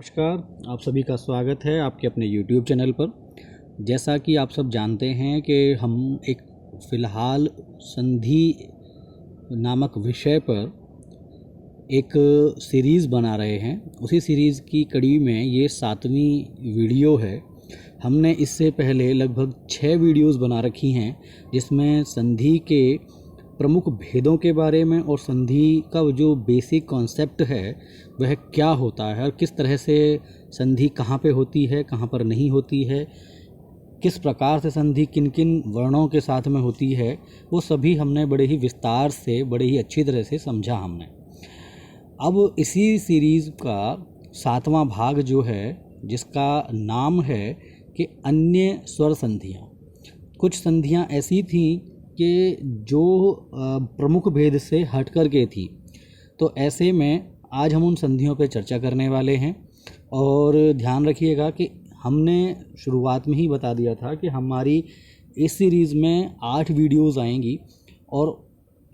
नमस्कार, आप सभी का स्वागत है आपके अपने YouTube चैनल पर। जैसा कि आप सब जानते हैं कि हम एक फ़िलहाल संधि नामक विषय पर एक सीरीज़ बना रहे हैं। उसी सीरीज़ की कड़ी में ये 7वीं वीडियो है। हमने इससे पहले लगभग 6 वीडियोज़ बना रखी हैं, जिसमें संधि के प्रमुख भेदों के बारे में और संधि का जो बेसिक कॉन्सेप्ट है वह क्या होता है और किस तरह से संधि कहाँ पे होती है, कहाँ पर नहीं होती है, किस प्रकार से संधि किन किन वर्णों के साथ में होती है, वो सभी हमने बड़े ही विस्तार से, बड़े ही अच्छी तरह से समझा हमने। अब इसी सीरीज़ का 7वां भाग जो है, जिसका नाम है कि अन्य स्वर संधियाँ। कुछ संधियाँ ऐसी थीं कि जो प्रमुख भेद से हट कर के थी, तो ऐसे में आज हम उन संधियों पर चर्चा करने वाले हैं। और ध्यान रखिएगा कि हमने शुरुआत में ही बता दिया था कि हमारी इस सीरीज़ में 8 वीडियोज़ आएंगी और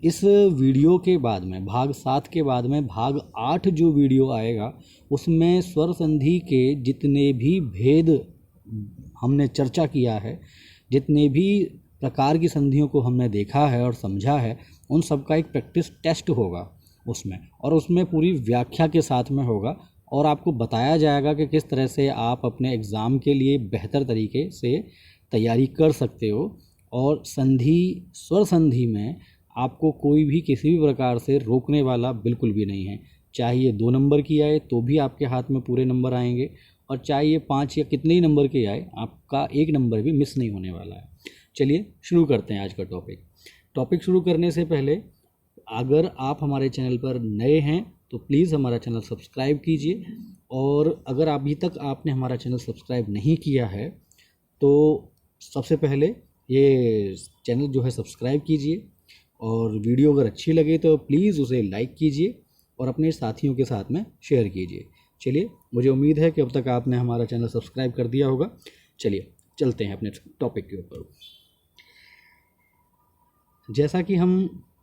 इस वीडियो के बाद में भाग 7 के बाद में भाग 8 जो वीडियो आएगा उसमें स्वर संधि के जितने भी भेद हमने चर्चा किया है, जितने भी प्रकार की संधियों को हमने देखा है और समझा है, उन सब का एक प्रैक्टिस टेस्ट होगा उसमें, और उसमें पूरी व्याख्या के साथ में होगा और आपको बताया जाएगा कि किस तरह से आप अपने एग्ज़ाम के लिए बेहतर तरीके से तैयारी कर सकते हो। और संधि, स्वर संधि में आपको कोई भी किसी भी प्रकार से रोकने वाला बिल्कुल भी नहीं है। चाहे ये 2 नंबर की आए तो भी आपके हाथ में पूरे नंबर आएंगे, और चाहे ये 5 या कितने ही नंबर के आए, आपका 1 नंबर भी मिस नहीं होने वाला है। चलिए शुरू करते हैं आज का टॉपिक शुरू करने से पहले अगर आप हमारे चैनल पर नए हैं तो प्लीज़ हमारा चैनल सब्सक्राइब कीजिए, और अगर अभी तक आपने हमारा चैनल सब्सक्राइब नहीं किया है तो सबसे पहले ये चैनल जो है सब्सक्राइब कीजिए, और वीडियो अगर अच्छी लगे तो प्लीज़ उसे लाइक कीजिए और अपने साथियों के साथ में शेयर कीजिए। चलिए, मुझे उम्मीद है कि अब तक आपने हमारा चैनल सब्सक्राइब कर दिया होगा। चलिए चलते हैं अपने टॉपिक के ऊपर। जैसा कि हम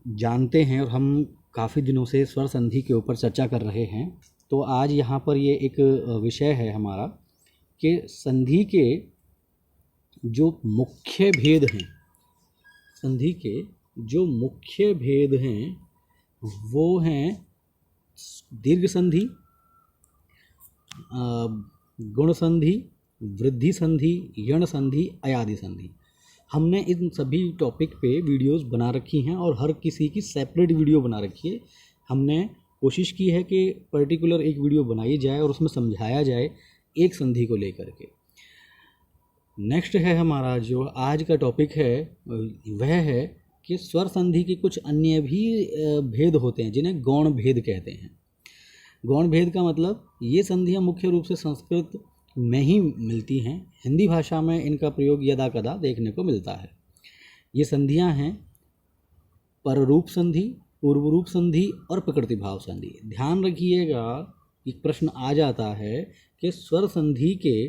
जानते हैं और हम काफ़ी दिनों से स्वर संधि के ऊपर चर्चा कर रहे हैं, तो आज यहाँ पर ये एक विषय है हमारा कि संधि के जो मुख्य भेद हैं, संधि के जो मुख्य भेद हैं वो हैं दीर्घ संधि, गुण संधि, वृद्धि संधि, यण संधि, अयादि संधि। हमने इन सभी टॉपिक पे वीडियोस बना रखी हैं और हर किसी की सेपरेट वीडियो बना रखी है। हमने कोशिश की है कि पर्टिकुलर एक वीडियो बनाई जाए और उसमें समझाया जाए एक संधि को लेकर के। नेक्स्ट है हमारा जो आज का टॉपिक है वह है कि स्वर संधि के कुछ अन्य भी भेद होते हैं, जिन्हें गौण भेद कहते हैं। गौण भेद का मतलब ये संधियाँ मुख्य रूप से संस्कृत में ही मिलती हैं। हिंदी भाषा में इनका प्रयोग यदा कदा देखने को मिलता है। ये संधियां हैं पररूप संधि, पूर्व रूप संधि और प्रकृति भाव संधि। ध्यान रखिएगा, एक प्रश्न आ जाता है कि स्वर संधि के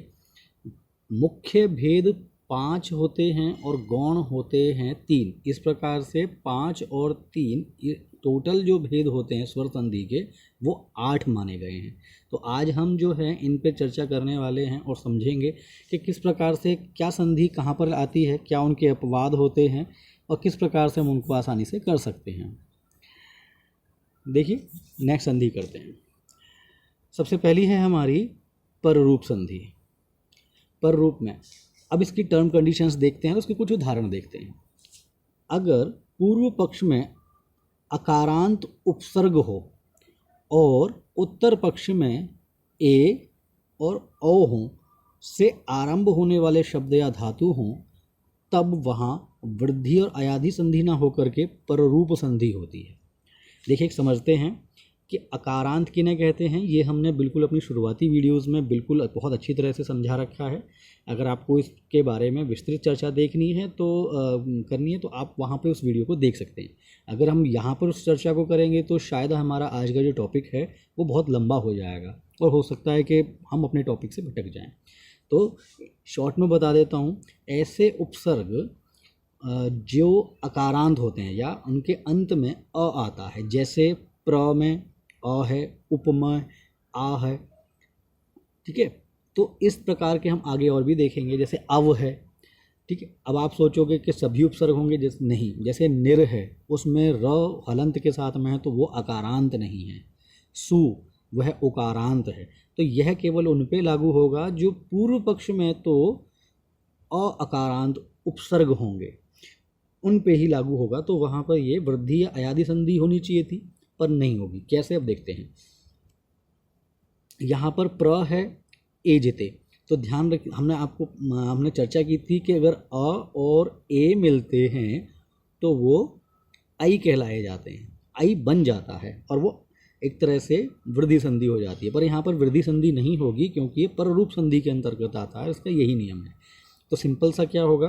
मुख्य भेद 5 होते हैं और गौण होते हैं 3। इस प्रकार से 5 और 3 टोटल जो भेद होते हैं स्वर संधि के वो 8 माने गए हैं। तो आज हम जो है इन पे चर्चा करने वाले हैं और समझेंगे कि किस प्रकार से क्या संधि कहाँ पर आती है, क्या उनके अपवाद होते हैं और किस प्रकार से हम उनको आसानी से कर सकते हैं। देखिए, नेक्स्ट संधि करते हैं। सबसे पहली है हमारी पररूप संधि। पररूप में अब इसकी टर्म कंडीशंस देखते हैं, उसके कुछ उदाहरण देखते हैं। अगर पूर्व पक्ष में अकारांत उपसर्ग हो और उत्तर पक्ष में ए और ओ हों से आरंभ होने वाले शब्द या धातु हों, तब वहाँ वृद्धि और अयादि संधि ना होकर के पररूप संधि होती है। देखिए, समझते हैं कि अकारांत किन्हें कहते हैं। ये हमने बिल्कुल अपनी शुरुआती वीडियोस में बिल्कुल बहुत अच्छी तरह से समझा रखा है। अगर आपको इसके बारे में विस्तृत चर्चा देखनी है तो करनी है तो आप वहाँ पे उस वीडियो को देख सकते हैं। अगर हम यहाँ पर उस चर्चा को करेंगे तो शायद हमारा आज का जो टॉपिक है वो बहुत लंबा हो जाएगा और हो सकता है कि हम अपने टॉपिक से भटक जाएँ। तो शॉर्ट में बता देता हूँ, ऐसे उपसर्ग जो अकारांत होते हैं या उनके अंत में अ आता है, जैसे प्र में अ है, उप में आ है, ठीक है। तो इस प्रकार के हम आगे और भी देखेंगे, जैसे अव है, ठीक है। अब आप सोचोगे कि सभी उपसर्ग होंगे, जैसे नहीं, जैसे निर है उसमें र हलंत के साथ में है तो वो अकारांत नहीं है, सु वह उकारांत है। तो यह केवल उन पे लागू होगा जो पूर्व पक्ष में तो अकारांत उपसर्ग होंगे, उन पे ही लागू होगा। तो वहाँ पर ये वृद्धि या अयादि संधि होनी चाहिए थी, पर नहीं होगी। कैसे, अब देखते हैं। यहाँ पर प्र है एजते, तो ध्यान रख, हमने चर्चा की थी कि अगर अ और ए मिलते हैं तो वो आई कहलाए जाते हैं, आई बन जाता है और वो एक तरह से वृद्धि संधि हो जाती है। पर यहाँ पर वृद्धि संधि नहीं होगी क्योंकि ये पररूप संधि के अंतर्गत आता है, इसका यही नियम है। तो सिंपल सा क्या होगा,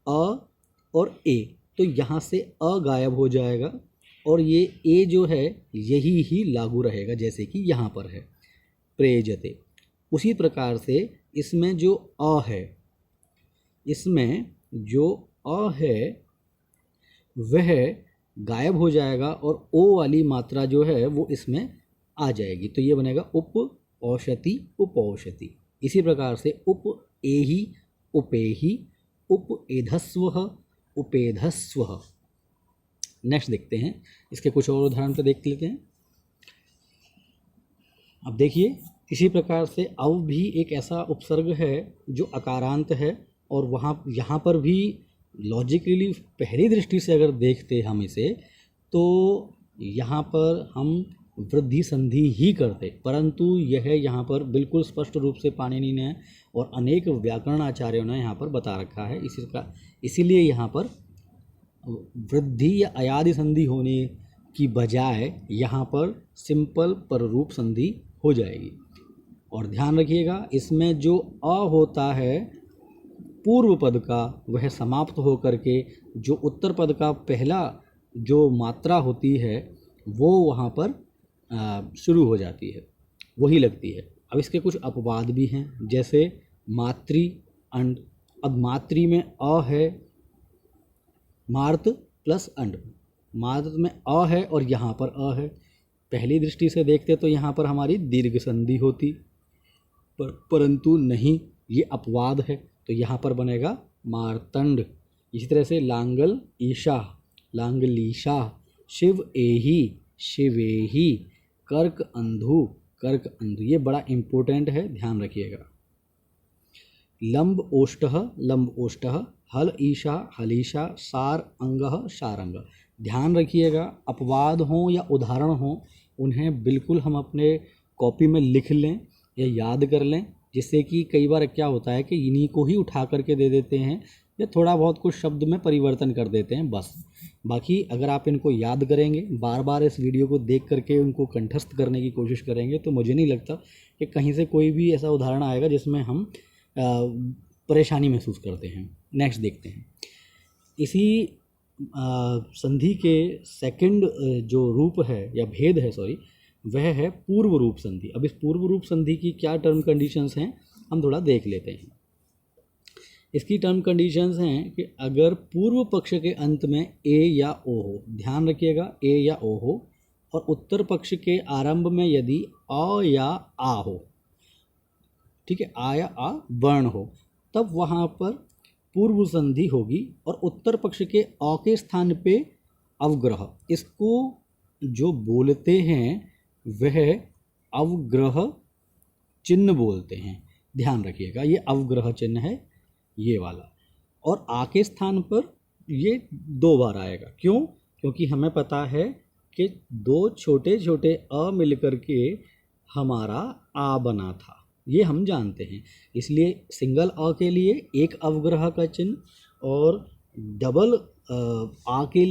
अ और ए, तो यहाँ से अ गायब हो जाएगा और ये ए जो है यही ही लागू रहेगा, जैसे कि यहाँ पर है प्रेजते। उसी प्रकार से इसमें जो अ है, इसमें जो अ है वह गायब हो जाएगा और ओ वाली मात्रा जो है वो इसमें आ जाएगी, तो ये बनेगा उप औषधि उपौषधि। इसी प्रकार से उप एहि उपेहि उप एधस्व उपेधस्व। नेक्स्ट देखते हैं, इसके कुछ और उदाहरण पे देख लेते हैं। अब देखिए, इसी प्रकार से अव भी एक ऐसा उपसर्ग है जो अकारांत है और वहाँ यहाँ पर भी लॉजिकली पहली दृष्टि से अगर देखते हम इसे तो यहाँ पर हम वृद्धि संधि ही करते, परंतु यह यहाँ पर बिल्कुल स्पष्ट रूप से पाणिनि ने और अनेक व्याकरण आचार्यों ने यहाँ पर बता रखा है, इसीलिए यहाँ पर वृद्धि या अयादि संधि होने की बजाय यहाँ पर सिंपल पररूप संधि हो जाएगी। और ध्यान रखिएगा, इसमें जो अ होता है पूर्व पद का वह समाप्त होकर के जो उत्तर पद का पहला जो मात्रा होती है वो वहाँ पर शुरू हो जाती है, वही लगती है। अब इसके कुछ अपवाद भी हैं, जैसे मातृ अंड। अब मातृ में अ है, मार्त प्लस अंड, मार्त में अ है और यहाँ पर अ है। पहली दृष्टि से देखते तो यहाँ पर हमारी दीर्घ संधि होती, परंतु नहीं, ये अपवाद है, तो यहाँ पर बनेगा मार्तंड। इसी तरह से लांगल ईशा, लांगलीशा, शिव एही, शिवेही, कर्क अंधु, कर्क अंधु। ये बड़ा इम्पोर्टेंट है, ध्यान रखिएगा। लंब ओष्ठः, लंब ओष्ठः, हल ईशा, हलीशा, सार अंगः, सारंग। ध्यान रखिएगा, अपवाद हों या उदाहरण हों उन्हें बिल्कुल हम अपने कॉपी में लिख लें या याद कर लें, जिससे कि कई बार क्या होता है कि इन्हीं को ही उठा करके दे देते हैं या थोड़ा बहुत कुछ शब्द में परिवर्तन कर देते हैं बस। बाकी अगर आप इनको याद करेंगे, बार बार इस वीडियो को देख करके उनको कंठस्थ करने की कोशिश करेंगे, तो मुझे नहीं लगता कि कहीं से कोई भी ऐसा उदाहरण आएगा जिसमें हम परेशानी महसूस करते हैं। नेक्स्ट देखते हैं, इसी संधि के सेकंड जो रूप है या भेद है, सॉरी, वह है पूर्व रूप संधि। अब इस पूर्व रूप संधि की क्या टर्म कंडीशंस हैं हम थोड़ा देख लेते हैं। इसकी टर्म कंडीशंस हैं कि अगर पूर्व पक्ष के अंत में ए या ओ हो, ध्यान रखिएगा, ए या ओ हो, और उत्तर पक्ष के आरंभ में यदि अ या आ हो, ठीक है, आ या आ वर्ण हो, तब वहाँ पर पूर्व संधि होगी और उत्तर पक्ष के अ के स्थान पे अवग्रह, इसको जो बोलते हैं वह अवग्रह चिन्ह बोलते हैं। ध्यान रखिएगा, ये अवग्रह चिन्ह है ये वाला, और आ के स्थान पर ये 2 बार आएगा। क्यों? क्योंकि हमें पता है कि 2 छोटे छोटे अ मिलकर के हमारा आ बना था, ये हम जानते हैं। इसलिए सिंगल अ के लिए एक अवग्रह का चिन्ह और डबल आ के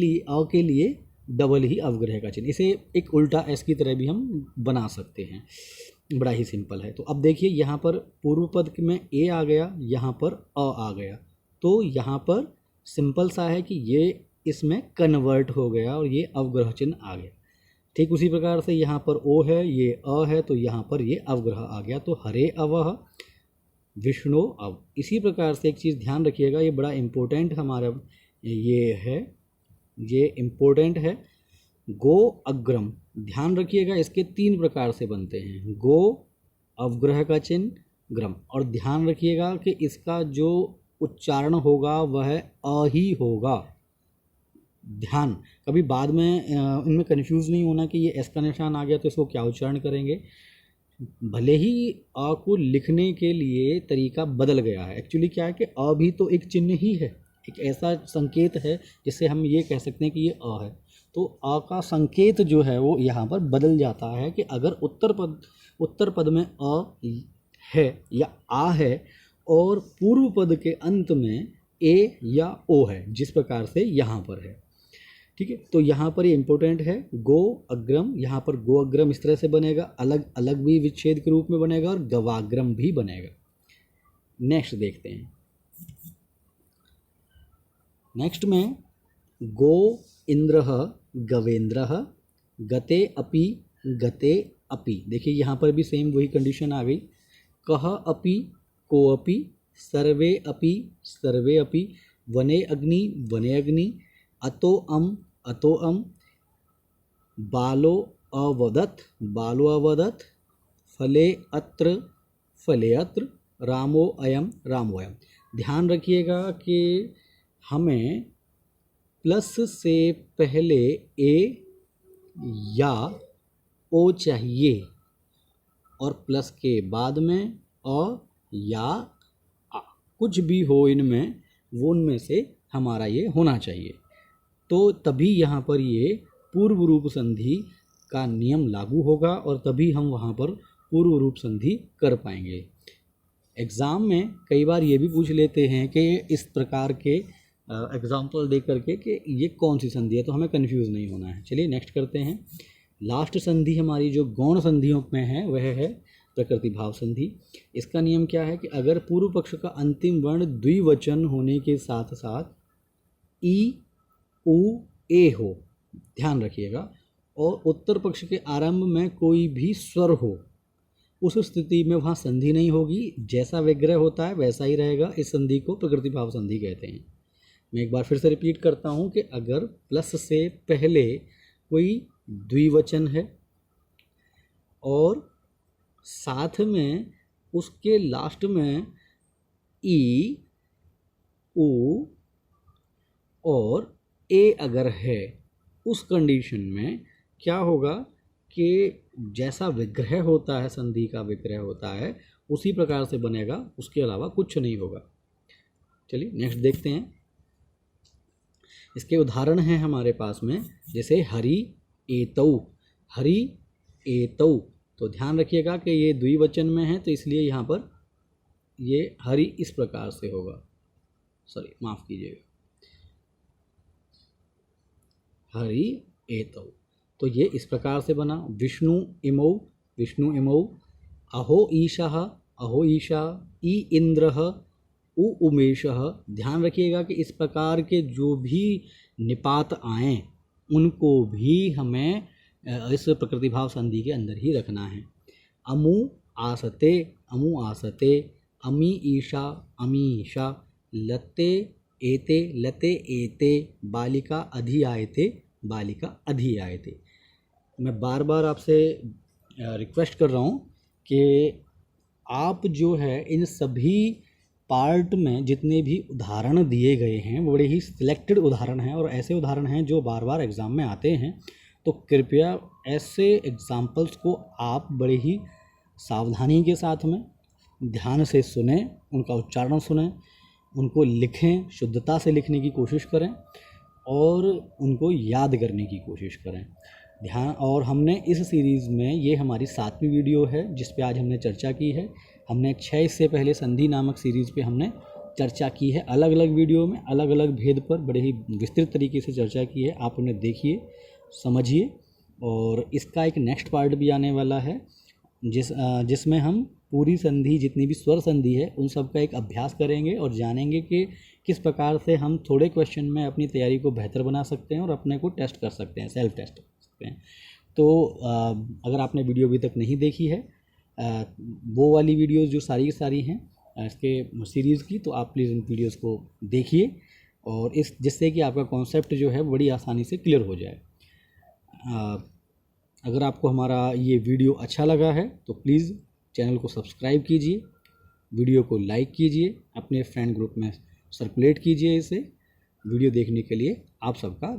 लिए डबल ही अवग्रह का चिन्ह। इसे एक उल्टा एस की तरह भी हम बना सकते हैं, बड़ा ही सिंपल है। तो अब देखिए, यहाँ पर पूर्व पद में ए आ गया, यहाँ पर अ आ गया, तो यहाँ पर सिंपल सा है कि ये इसमें कन्वर्ट हो गया और ये अवग्रह चिन्ह आ गया। ठीक उसी प्रकार से यहाँ पर ओ है, ये अ है, तो यहाँ पर ये अवग्रह आ गया, तो हरे अवह विष्णु अव। इसी प्रकार से एक चीज़ ध्यान रखिएगा, ये बड़ा इम्पोर्टेंट हमारा ये है, ये इम्पोर्टेंट है। गो अग्रम, ध्यान रखिएगा, इसके 3 प्रकार से बनते हैं, गो अवग्रह का चिन्ह ग्रम। और ध्यान रखिएगा कि इसका जो उच्चारण होगा वह अ ही होगा। ध्यान, कभी बाद में इनमें कन्फ्यूज़ नहीं होना कि ये एस का निशान आ गया तो इसको क्या उच्चारण करेंगे। भले ही अ को लिखने के लिए तरीका बदल गया है, एक्चुअली क्या है कि अ भी तो एक चिन्ह ही है, एक ऐसा संकेत है जिससे हम ये कह सकते हैं कि ये अ है। तो अ का संकेत जो है वो यहाँ पर बदल जाता है कि अगर उत्तर पद में अ है या आ है और पूर्व पद के अंत में ए या ओ है, जिस प्रकार से यहाँ पर है। ठीक है, तो यहाँ पर ये इंपॉर्टेंट है, गो अग्रम। यहाँ पर गो अग्रम इस तरह से बनेगा, अलग अलग भी विच्छेद के रूप में बनेगा और गवाग्रम भी बनेगा। नेक्स्ट देखते हैं। नेक्स्ट में गो इंद्र गवेंद्र गते अपि गते अपि। देखिए यहाँ पर भी सेम वही कंडीशन आ गई। कह अपि को अपि सर्वे अपि वने अग्नि अतो अम बालो अवदत् फले अत्र रामो अयम। ध्यान रखिएगा कि हमें प्लस से पहले ए या ओ चाहिए और प्लस के बाद में अ या आ, कुछ भी हो इनमें, वो उनमें से हमारा ये होना चाहिए। तो तभी यहाँ पर ये पूर्व रूप संधि का नियम लागू होगा और तभी हम वहाँ पर पूर्व रूप संधि कर पाएंगे। एग्ज़ाम में कई बार ये भी पूछ लेते हैं कि इस प्रकार के एग्जाम्पल दे करके कि ये कौन सी संधि है, तो हमें कंफ्यूज नहीं होना है। चलिए नेक्स्ट करते हैं। लास्ट संधि हमारी जो गौण संधियों में है वह है प्रकृति भाव संधि। इसका नियम क्या है कि अगर पूर्व पक्ष का अंतिम वर्ण द्विवचन होने के साथ साथ ई उ ए हो, ध्यान रखिएगा, और उत्तर पक्ष के आरंभ में कोई भी स्वर हो, उस स्थिति में वहाँ संधि नहीं होगी। जैसा विग्रह होता है वैसा ही रहेगा। इस संधि को प्रकृति भाव संधि कहते हैं। मैं एक बार फिर से रिपीट करता हूँ कि अगर प्लस से पहले कोई द्विवचन है और साथ में उसके लास्ट में ई उ और ए अगर है, उस कंडीशन में क्या होगा कि जैसा विग्रह होता है, संधि का विग्रह होता है, उसी प्रकार से बनेगा, उसके अलावा कुछ नहीं होगा। चलिए नेक्स्ट देखते हैं। इसके उदाहरण हैं हमारे पास में, जैसे हरि एतौ। तो ध्यान रखिएगा कि ये द्विवचन में है, तो इसलिए यहाँ पर ये हरि इस प्रकार से होगा, सॉरी माफ़ कीजिएगा, हरि एतौ। तो ये इस प्रकार से बना। विष्णु इमौ अहो ईशा ई इंद्रः उ उमेशः। ध्यान रखिएगा कि इस प्रकार के जो भी निपात आएँ उनको भी हमें इस प्रकृति भाव संधि के अंदर ही रखना है। अमु आसते अमी ईशा लते एते बालिका अधि आयते। मैं बार बार आपसे रिक्वेस्ट कर रहा हूँ कि आप जो है इन सभी पार्ट में जितने भी उदाहरण दिए गए हैं वो बड़े ही सिलेक्टेड उदाहरण हैं और ऐसे उदाहरण हैं जो बार बार एग्ज़ाम में आते हैं। तो कृपया ऐसे एग्जाम्पल्स को आप बड़े ही सावधानी के साथ में ध्यान से सुनें, उनका उच्चारण सुनें, उनको लिखें, शुद्धता से लिखने की कोशिश करें और उनको याद करने की कोशिश करें। ध्यान, और हमने इस सीरीज़ में, ये हमारी 7वीं वीडियो है जिस पे आज हमने चर्चा की है। हमने 6 इससे पहले संधि नामक सीरीज़ पे हमने चर्चा की है, अलग अलग वीडियो में अलग अलग भेद पर बड़े ही विस्तृत तरीके से चर्चा की है। आप उन्हें देखिए, समझिए, और इसका एक नेक्स्ट पार्ट भी आने वाला है जिसमें हम पूरी संधि, जितनी भी स्वर संधि है, उन सब का एक अभ्यास करेंगे और जानेंगे कि किस प्रकार से हम थोड़े क्वेश्चन में अपनी तैयारी को बेहतर बना सकते हैं और अपने को टेस्ट कर सकते हैं, सेल्फ टेस्ट कर सकते हैं। तो अगर आपने वीडियो अभी तक नहीं देखी है, वो वाली वीडियोस जो सारी की सारी हैं इसके सीरीज़ की, तो आप प्लीज़ उन वीडियोस को देखिए और जिससे कि आपका कॉन्सेप्ट जो है बड़ी आसानी से क्लियर हो जाए। अगर आपको हमारा ये वीडियो अच्छा लगा है तो प्लीज़ चैनल को सब्सक्राइब कीजिए, वीडियो को लाइक कीजिए, अपने फ्रेंड ग्रुप में सर्कुलेट कीजिए इसे। वीडियो देखने के लिए आप सबका